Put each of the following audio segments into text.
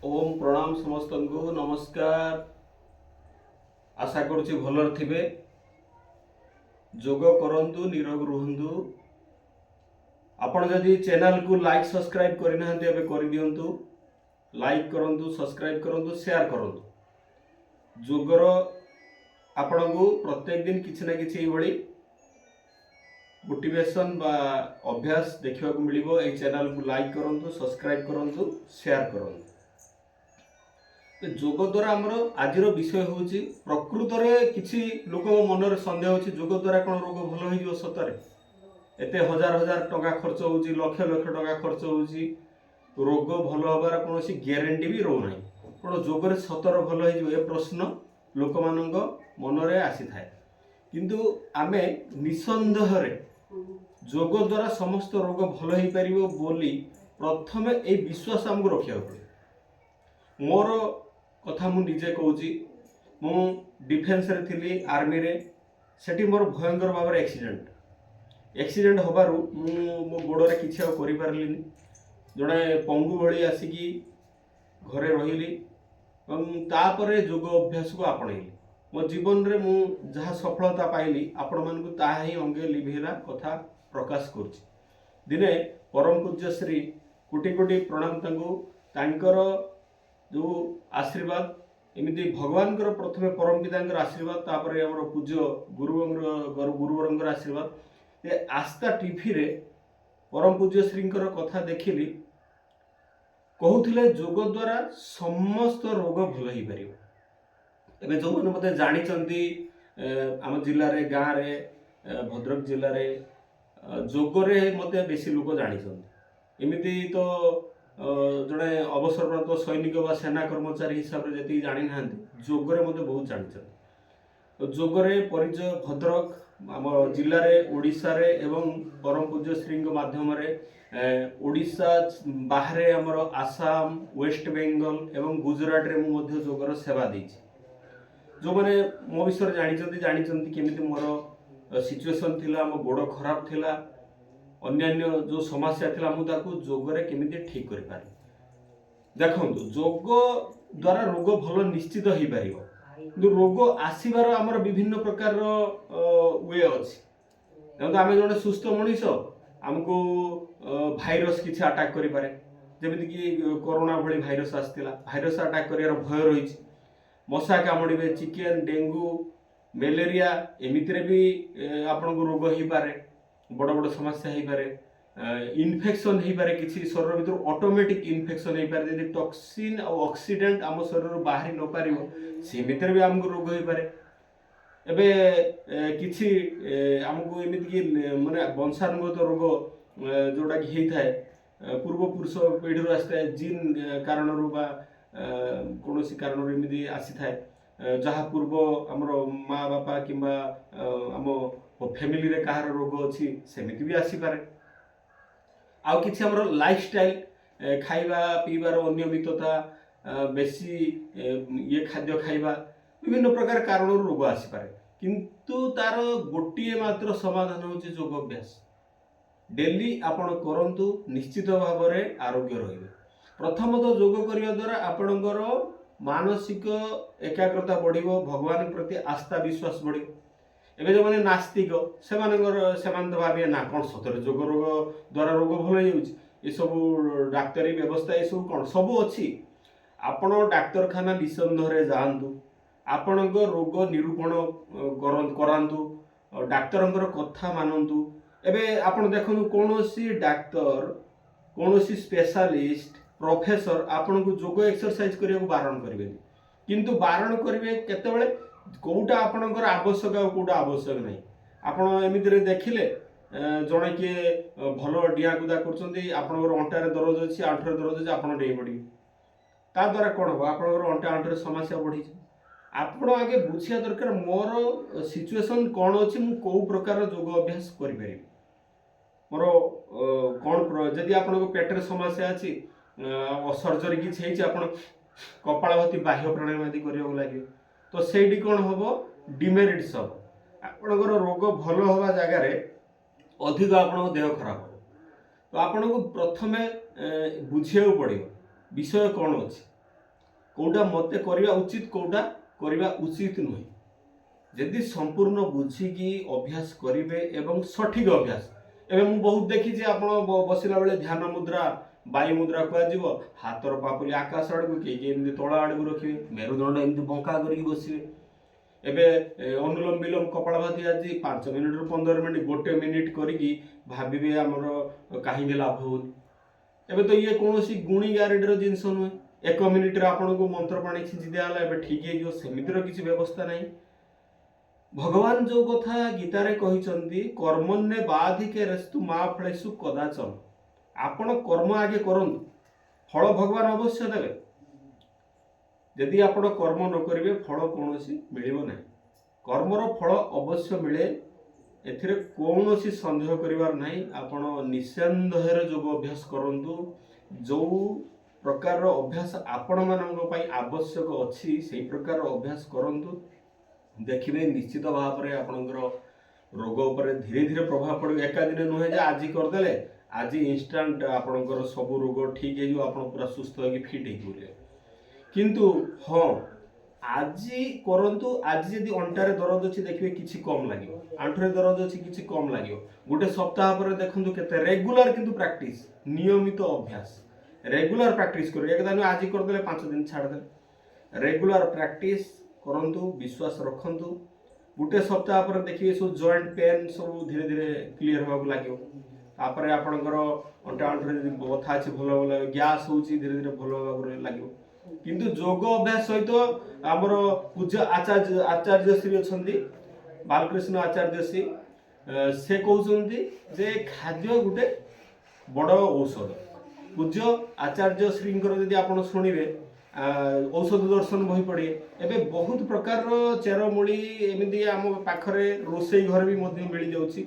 ओम प्रणाम समस्त को नमस्कार। आशा करुच्ची भलर थिबे। जोग करंतु निरोग रुहंतु। आपण जदि चैनल को लाइक सब्सक्राइब करि नाहंते एबे करि दियंतु। लाइक करंतु, सब्सक्राइब करंतु, शेयर करंतु। जोगर आपण को प्रत्येक दिन किछि ना किछि भଳି मोटिवेशन बा अभ्यास देखिबा को मिलिबो। ए चैनल को लाइक करंतु, सब्सक्राइब करंतु, शेयर करंतु। जोग द्वारा आमर आज विषय हूँ प्रकृत में किसी लोक मनरे सन्देह अच्छी जोग द्वारा कौन रोग भल हो सतरे एत हजार हजार टंका खर्च हो लक्ष लक्ष टंका खर्च हो रोग भल हबार कौन ग्यारंटी भी रोना कौन जोगरे सतर भल हो प्रश्न लोक मान मनरे आसी थाए किंतु आमे निसंदेह जोग द्वारा समस्त रोग भल हो पार बोली प्रथमे ये विश्वास आमको रखा पड़े। मोर कथा मु निजे कहूँ मु डिफेन्स रे थिली आर्मी रे सेठी मोर भयंकर भाव एक्सीडेंट होबारु मो गोड़ रे किछि आ करि पारलिनी जड़े पंगु भली आसिकी घरे रहिली एवं तापरे जोग अभ्यास को आपणैली मो जीवन रे मु जहाँ सफलता पाइली आपण मानकु ताहा ही अंगे लिभेला कथा प्रकाश करछि। दिने परम पूज्य श्री कोटि कोटि प्रणाम तांकर जो आशीर्वाद एमती भगवान प्रथमे परम पिता आशीर्वाद तापर आम पूज्य गुरुवर आशीर्वाद ये आस्था टीवी रे परम पूज्य श्री कथा देखिली कहूले जोग द्वारा समस्त रोग भल हो पार। जो मैंने मत जानी आम जिले में गाँव में भद्रक जिले में जोगरे मत बेसी लोक जानी एमती तो जड़े अवसरप्राप्त सैनिक व सेना कर्मचारी हिसाब से जी जानी ना जोगरे मत बहुत जानी जोगरे परिचय भद्रक आम जिले में ओडिशा रे एवं परम पूज्य श्री माध्यम ओडिशा बाहर आमर आसाम वेस्ट बेंगल एवं गुजरात रे मु जोगर सेवा देछि। जो मैंने मो विषय जानी केमिति मोर सिचुएशन थिला मो गोड़ खराब थिला अन्यान्य जो समस्या थिला मु ताकू जोगरे केमिति ठीक करि पारि। देखंतु जोग द्वारा रोग भल निश्चित हो पारिबो किंतु रोग आसीबार हमर विभिन्न प्रकार वे अछि। देखंतु आमे जने सुस्थ मनीष हमको भाइरस किछि अटैक करि पारे जेमिति कि कोरोना भली भाइरस आस्तिला भाइरस अटैक करियार भय रहिछि। मशा कामुड़े चिकेन डेंगू मलेरिया एमितिरे भी आपन को रोग हो पारे बड़ बड़ समस्या हो पारे इन्फेक्शन हो पारे किसी शरीर भीतर ऑटोमेटिक इन्फेक्शन हो पारे यदि टॉक्सिन और ऑक्सीडेंट आम शरीर बाहरी न पार से भीतर भी आमको रोग हो पारे। एबे किछि आमको एमिति कि माने वंशानुगत रोग जोटा कि होता है पूर्व पुरुष पीढ़ी आसता है जीन कारण कौन कारण एमती आसी थाए जहाँ पूर्व आमर माँ बापा कि आम फैमिली रे कहार रोग अच्छी सेमिति भी आसी पारे। आउ किछि हमर लाइफस्टाइल खाइबा पीबार अनियमितता बेसी ये खाद्य खाइबा विभिन्न प्रकार कारण रोग आसी पारे किंतु तार गोटे मात्र समाधान होछि योग अभ्यास। डेली आपण करंतु निश्चित भाव में आरोग्य रहिबे। प्रथमतः योग करने द्वारा आपणकर मानसिक एकाग्रता बढ़िबो भगवान प्रति आस्था विश्वास बढ़िबो। एबे जो माने नास्तिक सेमान तो भावे ना कौन सतरे जोग रोग द्वारा रोग भल हो ये सब डाक्तरी व्यवस्था ये सब कौन सब अच्छी आपण डाक्तरखाना निसंदेह जातु आपण रोग निरूपण करातु डाक्तर कथा मानतु। एबे आपण देखु कौन डाक्तर कौन स्पेशलिस्ट प्रोफेसर आपण को जोग एक्सरसाइज करने को बारण करेंगे किंतु बारण करेंगे केतेबेले कौटा आपणकर आवश्यक आ कौटा आवश्यक नहीं। आपण एमिति देखिले जड़े किए भल डिया कुदा कर अंटार दरज अच्छी आंठर दरज अच्छी आप डेई पड़े ता द्वारा कौन हम आपंकर अंटा आंठर समस्या बढ़ी आपण आगे बुझिया दरकार मोर सिचुएशन कौन अच्छी मु कौ प्रकार जोग अभ्यास करि मोर कौन जदि आपण पेटर समस्या अच्छी सर्जरी किसी आप कपालभाती बाह्य प्राणायाम आदि करने लगे तो सेठी कौन हम डिमेरिट सब आपणकर रोग भल हवा जगार अधिक आपण देह खराब हो तो आपन को प्रथमे बुझिया पड़ो विषय कौन अच्छी कोटा मते करवा उचित कोटा करवा उचित नुहे जदि संपूर्ण बुझिकी अभ्यास करेंगे एवं सठिक अभ्यास एवं मु बहुत देखी आप बसला बेले ध्यान मुद्रा वायु मुद्रा कह हाथर पापुली आकाश आड़ को किए तल आड़ को रखिए मेरुदंड एमती बंका करके बसवे अनुलोम विलोम कपालभाति आज 5 मिनिट रु 15 मिनिट 1 मिनिट करी भावे आमर कहीं लाभ हो तो ये कौन गुणी गारेडर जिनस नुहे 1 मिनिट आपन को मंत्र पानी छींची दिगला ठीक हो सेमितिर किसी व्यवस्था नहीं भगवान जो कथा गीतारे कहिचंदी कर्मण्ये बाधिके रेस्तु मा फलेषु कदाचन आपण कर्म आगे करंतु फल भगवान अवश्य देवे यदि आपण कर्म न करिवे फल कोनोसी मिलिबो नाही कर्मर फल अवश्य मिले एथिरे कोनोसी संदेह करिवार नाही आपण निसंदेहरे योग अभ्यास करंतु जो प्रकार अभ्यास आपण मानक पई आवश्यक अछि सेही प्रकार अभ्यास करंतु देखिए निश्चित भाव में आपणकर रोग उपर धीरे धीरे प्रभाव पड़े एका दिन नुहे आज करदे आज इंस्टांट आपणकर सब रोग ठीक है आप पूरा सुस्थ हो फिट हो किंतु हाँ आज करंतु आज यदि अंटारे दरद अच्छी देखिए किसी कम लगे आंठुरे दरद अच्छी किसी कम लगे गोटे सप्ताह पर देखूँ के रेगुलर किंतु प्रैक्टिस नियमित अभ्यास रेगुलर प्रैक्टिस कर एकदम आज करदे 5 दिन छाड़दे रेगुलर प्रैक्टिस करंतु विश्वास रखंतु गोटे सप्ताह पर देखिए सब जॉइंट पेन सब धीरे धीरे क्लियर होगा लगे तापर आपणकर अंटा आंठुरे बथा अच्छी भल भल गैस होची धीरे धीरे भल होगा लगे किंतु योग अभ्यास सहित आमर पूज्य आचार्य श्री अछंती बालकृष्ण आचार्य श्री से कहते जे खाद्य गोटे बड़ औषध पूज्य आचार्य श्री यदि आप शुणवे औषध दर्शन बही पड़े एवं बहुत प्रकार चेरमूली एमती आम पाखरे रोसई घर भी मिल जाऊँगी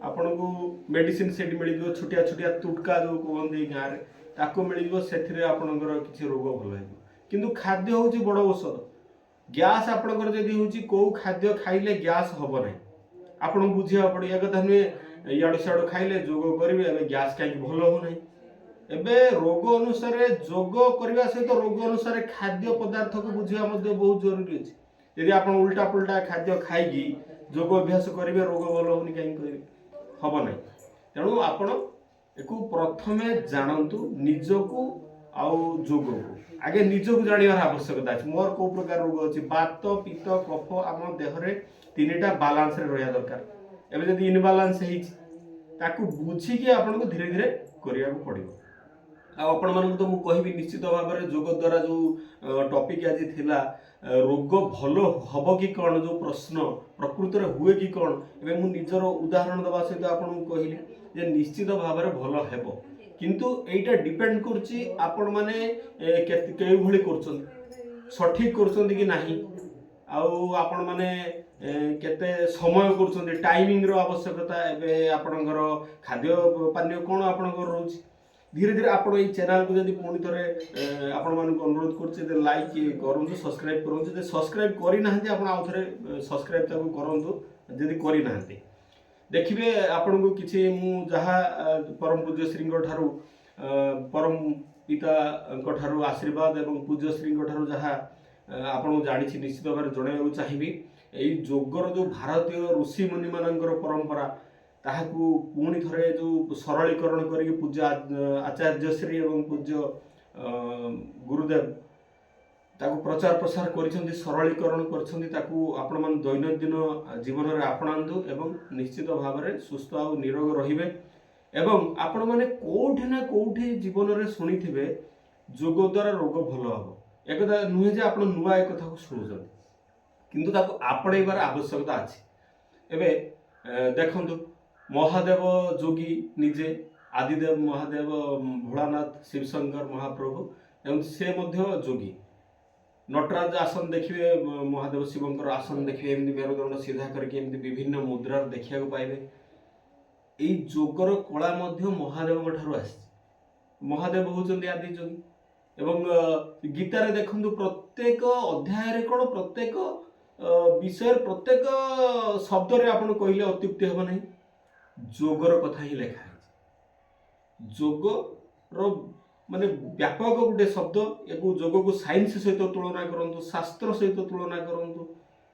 आपन को मेडिसिन सेट मिल छोटिया छोटिया तुटका जो कहते गाँव में ताको मिल से आपणकर किसी रोग भल हो किंतु खाद्य हूँ बड़ औषध गैस आपणकर जदि हूँ कौ खाद्य खाइले गैस हम ना आपन बुझा पड़े एक कथा नुहे इाड़ू सियाड़ू खाइले जोग करेंगे गैस कहीं भल होना एबे रोग अनुसार जोग करने सहित रोग अनुसार खाद्य पदार्थ को बुझा बहुत जरूरी अच्छे यदि आप उल्टा पुल्टा खाद्य खाई जोग अभ्यास करेंगे रोग भल होनी कहीं करेंगे हम ना तेणु आपण एक प्रथमे जानतु निजकू आउ जोग को आगे निजकू जानिबार आवश्यकता अच्छे मोर को प्रकार रोग अच्छी बात पित्त कफ आम देहरे 3टा बालांस रे रहा दरकार एबे जदि इनबालांस ताकू बुझिकी आपन को धीरे धीरे करिया को पड़िबो आपण मन तो मु कहबी निश्चित भाव में जोग द्वारा जो टॉपिक आज थिला रोग भल हम कि कौन जो प्रश्न प्रकृत में हुए कि कौन एवं मु निजर उदाहरण दवा सहित आपन को कहली जे निश्चित भाव में भल हेबो किंतु एटा डिपेंड करछि आपण माने केउ भली करछन सठिक करछन कि नाही आउ आपण माने केते समय करछन टाइमिंग रो आवश्यकता एबे आपणकर खाद्य पानीय कोन आपणकर रहउछि धीरे धीरे आप चैनल को जब पुणी थे आपण मानक अनुरोध कर लाइक करूँ सब्सक्राइब करूँ सब्सक्राइब करना आउ थे सब्सक्राइब करूँ जदि करना देखिए आपण को किसी जहाँ परम पूज्य श्री ठारू परम पिता ठारू आशीर्वाद एवं पूज्य श्री ठारू जहाँ आपको जानी निश्चित भाव में जनवाक चाहिए यही जोगर जो भारतीय ऋषि मुनि मानकर परंपरा ताहाकू पुणी थे जो सरलीकरण करके पूज्य आचार्य श्री एवं पूज्य गुरुदेव ताकू प्रचार प्रसार कर सरलीकरण कर दैनंदिन जीवन में आपणातु एवं निश्चित भाव में सुस्थ आ निरोग रे एवं आपण मैंने कौटि ना कौटि जीवन में शुणी थे जोग द्वारा रोग भल हम एक नुहे जे आप नुआ एक कथा शुणुं किंतु आपणेबार आवश्यकता अच्छी एवं देखु महादेव जोगी निजे आदिदेव महादेव भोलानाथ शिवशंकर महाप्रभु एवं से मध्य जोगी नटराज आसन देखिए महादेव शिवंकर आसन देखिए एमती मेरुदंड सीधा करके एमती विभिन्न मुद्रा देखा पाइबे यही जोगर कला महादेव ठारू आसी महादेव होचंदी आदि जोगी एवं गीतारे देखंतु प्रत्येक अध्याय कौन प्रत्येक विषय प्रत्येक शब्द रे आपण कहले अत्युक्ति हम नहीं जोगर कथा ही लिखा है जोग रो ମାନେ ବ୍ୟାପକ ଗୋଟେ ଶବ୍ଦ। ୟାକୁ ଯୋଗକୁ ସାଇନ୍ସ ସହିତ ତୁଳନା କରନ୍ତୁ, ଶାସ୍ତ୍ର ସହିତ ତୁଳନା କରନ୍ତୁ,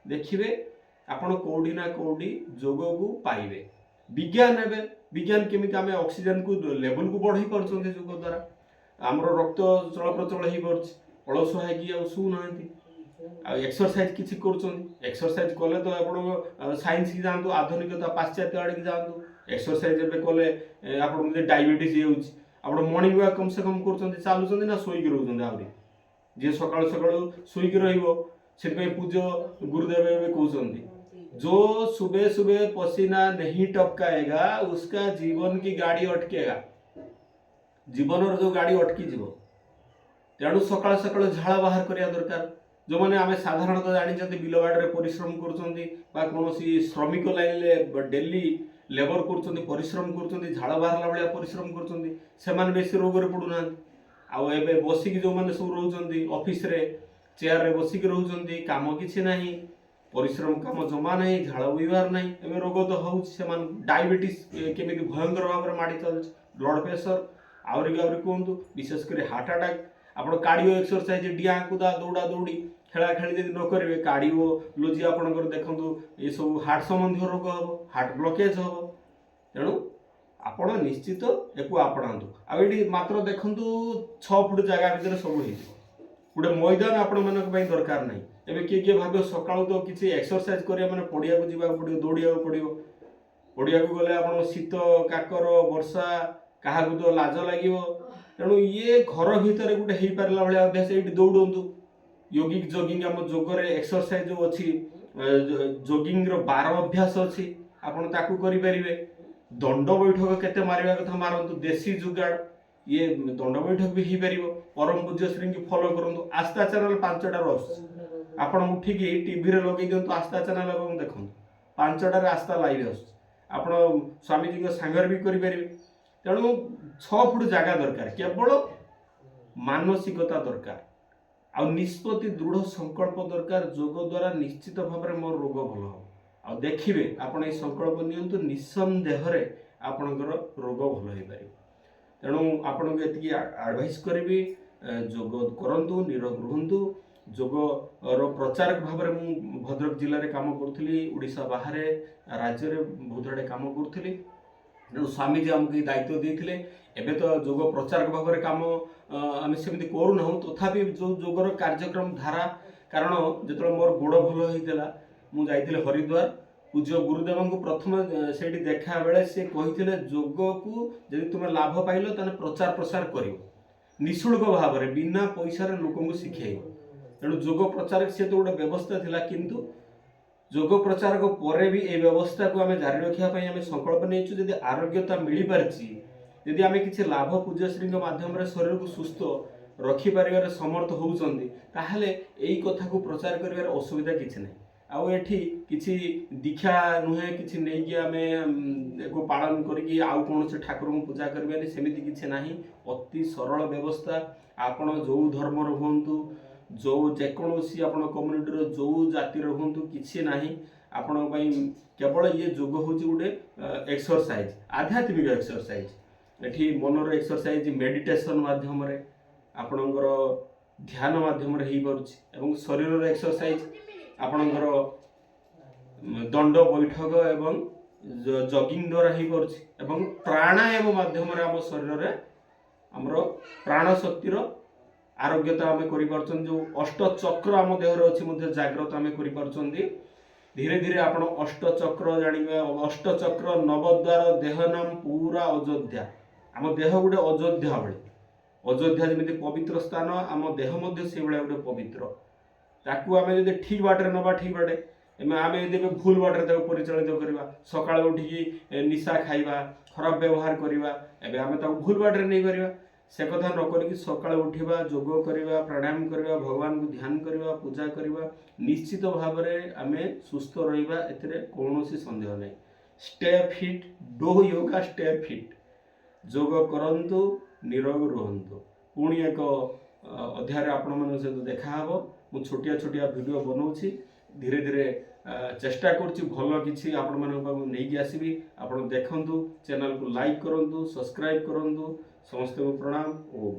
ଦେଖିବେ ଆପଣ କୋଉଠି ନା କୋଉଠି ଯୋଗକୁ ପାଇବେ। ବିଜ୍ଞାନ ଏବେ ବିଜ୍ଞାନ କେମିତି ଆମେ ଅକ୍ସିଜେନକୁ ଲେଭେଲକୁ ବଢ଼େଇ ପାରୁଛନ୍ତି ଯୋଗ ଦ୍ୱାରା, ଆମର ରକ୍ତ ଚଳପ୍ରଚଳ ହେଇପାରୁଛି, ଅଳସୁଆ ହେଇକି ଆଉ ଶୋଉନାହାନ୍ତି, ଆଉ ଏକ୍ସରସାଇଜ କିଛି କରୁଛନ୍ତି। ଏକ୍ସରସାଇଜ କଲେ ତ ଆପଣ ସାଇନ୍ସ କି ଯାଆନ୍ତୁ, ଆଧୁନିକତା ପାଶ୍ଚାତ୍ୟ ଆଡ଼ିକି ଯାଆନ୍ତୁ। ଏକ୍ସରସାଇଜ ଏବେ କଲେ ଆପଣଙ୍କୁ ଯଦି ଡାଇବେଟିସ୍ ହେଇଯାଉଛି, ଆପଣ ମର୍ଣ୍ଣିଂ ୱାକ୍ କମ ସେ କମ କରୁଛନ୍ତି, ଚାଲୁଛନ୍ତି ନା ଶୋଇକି ରହୁଛନ୍ତି? ଆହୁରି ଯିଏ ସକାଳୁ ସକାଳୁ ଶୋଇକି ରହିବ, ସେଥିପାଇଁ ପୂଜ୍ୟ ଗୁରୁଦେବ ଏବେ କହୁଛନ୍ତି, जो सुबह सुबह पसीना नहीं टपकाएगा उसका जीवन की गाड़ी अटकेगा। जीवन जो गाड़ी अटकी जीव, तेणु सकाळ सकाळ झाड़ बाहर करिया दरकार। जो मैंने आम साधारणतः जानी बिल बाड़े परिश्रम कर कौन श्रमिक लाइन डेली लेबर कर परिश्रम कर झाड़ बाहर भाया परिश्रम कर बेसी रोग पड़ूना। आउ एबे बसिक जो मैंने सब रोच ऑफिस रे चेयर रे बसिक रोच काम किसी ना, परिश्रम काम जमा ना, झाड़ बोहार ना, एवं रोग तो हूँ डायबिटीज केमी भयंकर भाव में माड़ी चल, ब्लड प्रेशर आहरी कहतु विशेषकर हार्ट अटैक। आप कार्डियो एक्सरसाइज डिया कूदा दौड़ा दौड़ी खेला खेली जब न करेंगे कार्डियोलोजी आपंकर देखो ये सब हार्ट संबंधी रोग हम, हार्ट ब्लकेज हम। तेणु आपण निश्चित एक आपणातु। आठी मात्र देखु 6 फुट जगह भितर सब हो गोटे मैदान आपण मान दरकार ना। एवं किए किए भाव सका तो किसी एक्सरसाइज करिया माने पड़िया को जीवा पड़ो, दौड़िया पड़ो। पड़िया को गले आप शीत काकर वर्षा क्या तो लाज लगे। तेणु ये घर भितर गोटे हो पारा भाया अभ्यास ये दौड़ू। योगिक जॉगिंग आम जोगरे एक्सरसाइज जो अच्छी जॉगिंग 12 अभ्यास अच्छी, आपड़ ताकू करें। दंड बैठक केते मारिया कथा मारतु, देसी जुगाड़ ये दंड बैठक भी हो पार। परम पूज्य श्री की फॉलो करूँ। आस्था चैनल 5टार आप उठिकी टीवी लगे दिंतु आस्था चैनल और देखो 5टार आस्था लाइव आप स्वामीजी सांगर भी करें। तेणु 6 फुट जगह दरकार, केवल मानसिकता दरकार आ निष्पत्ति दृढ़ संकल्प दरकार। जोग द्वारा निश्चित भाव में मोर रोग भल हम। आ देखिए आपड़ ये संकल्प नियंतु, निसंदेह आपणकर रोग भल हो पार। तेणु आपन को ये एडवाइस करी जोग करंतु, निरोग रुहंतु। जोग प्रचारक भाव में भद्रक जिले में काम करी, ओडिशा बाहर राज्य में बहुत आड़े काम करी। तेणु स्वामीजी आमको दायित्व देते। एवं तो जोग प्रचारक भाव में काम आम सेमती करूना, तथापि जो जोगर कार्यक्रम धारा, कारण जो मोर गोड़ भल होता मुझे हरिद्वार पूज्य गुरुदेव को प्रथम से देखा बेले से कही जोग को जब तुम लाभ पाइल तो प्रचार प्रसार कर निःशुल्क भाव में बिना पैसा लोक शिखे। तेणु जोग प्रचारक सी तो गोटे व्यवस्था थिला, किंतु जोग प्रचारक पर भी ये व्यवस्था को आम जारी रखापी आम संकल्प नहीं। जब आरोग्यता मिल पार्ची, यदि आम किसी लाभ पूज्यश्री माध्यम शरीर को सुस्थ रखिपार समर्थ होती, यही कथा को प्रचार कर असुविधा किसी ना। आउ एठी किसी दीक्षा नुहे कि नहीं आम पालन करी कौन से ठाकुर को पूजा करवानी, सेमती किसी ना। अति सरल व्यवस्था। आपण जो धर्मर हूँ, जो जेकोसी आप कम्युनिटी जो जातिर हूँ, किसी ना आपण केवल ये जोग हूँ गोटे एक्सरसाइज, आध्यात्मिक एक्सरसाइज। एठी मनर एक्सरसाइज मेडिटेशन माध्यम आपणकर ध्यान माध्यम हो शरीर एक्सरसाइज आपणकर दंड बैठक एवं जॉगिंग द्वारा हो पार। प्राणायाम माध्यम आम शरीर आमर प्राण शक्तिर आरोग्यता आम कर जो अष्ट चक्र आम देहर अच्छी जाग्रत आम कर। धीरे धीरे आप अष्ट चक्र जानिबे। अष्ट चक्र नवद्वार देह नाम पूरा अयोध्या। आम देह गोटे अयोध्या भाई, अयोध्या जमी पवित्र स्थान, आम देह से गोटे पवित्र। ताकू आम जो ठीक बाटे नवा, ठीक बाटे आम यदि भूल बाटे परिचालित करवा, सकाळ उठिकी निशा खाइबा, खराब व्यवहार करवा, एबे आम भूल बाटे नहीं पारिबा। से कथा न करिकी सकाळ उठिबा, जोग करवा, प्राणायाम करवा, भगवान को ध्यान करवा, पूजा करवा, निश्चित भाव में आम सुस्थ रहिबा, एथिरे कौनसी संदेह नहीं। Stay fit, do yoga, stay fit. जोग करंतु, निरोग रुहंतु। पुणी एक अध्याय आपण मन सहित देखा हबो। मु छोटिया छोटिया वीडियो बनाउछि, धीरे धीरे चेष्टा करुछि भल किछि आपण मन पाखु नेकी आसीबी। आपण देखंतु, चैनल को लाइक करंतु, सब्सक्राइब करंतु। समस्त को प्रणाम। ओम।